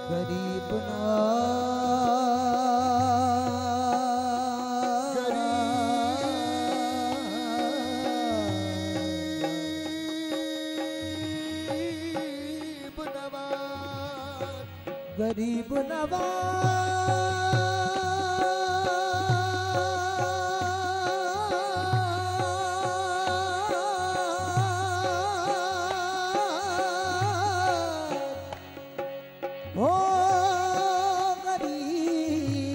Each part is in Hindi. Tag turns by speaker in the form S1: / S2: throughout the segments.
S1: गरीब नवाज गरीब नवाज हो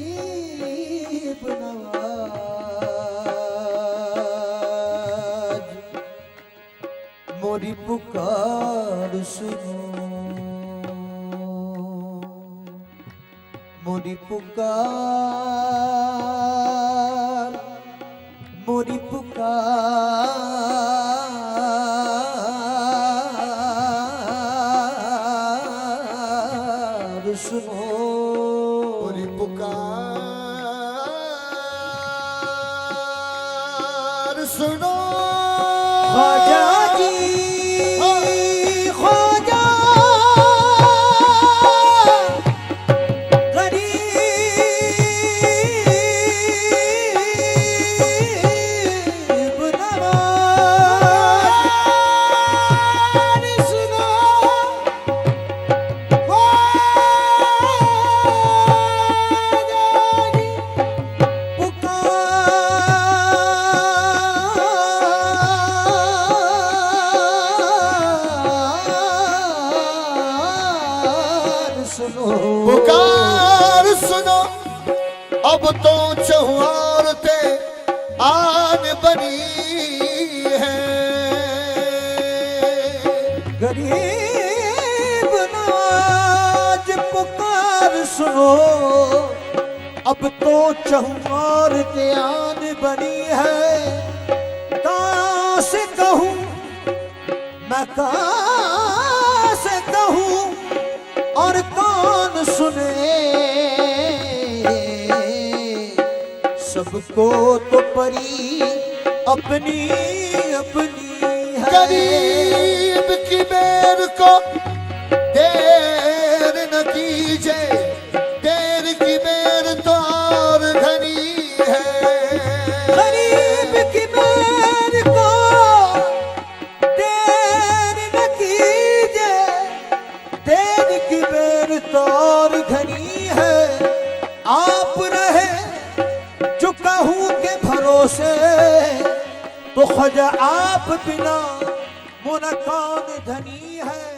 S1: गरीब नवाज मोरी पुकार सुनो मोरी पुकार सुनो
S2: मोरी पुकार सुनो
S1: ख्वाजा जी ख्वाजा गरीब नवाज सुनो
S2: पुकार सुनो अब तो चौहार ते आन बनी है
S1: गरीब नवाज पुकार सुनो अब तो चहुमार ध्यान बनी है कहाँ से कहूँ मैं कहाँ से कहूँ और कौन सुने सबको तो परी अपनी अपनी है
S2: गरीब की बेर को देर न कीजिए देर की बेर तो और घनी है
S1: गरीब की बेर को देर न कीजिए देर की बेर तो और घनी है आप रहे जो कहूँ के भरोसे तो ख्वाजा आप बिना मुना कौन धनी है।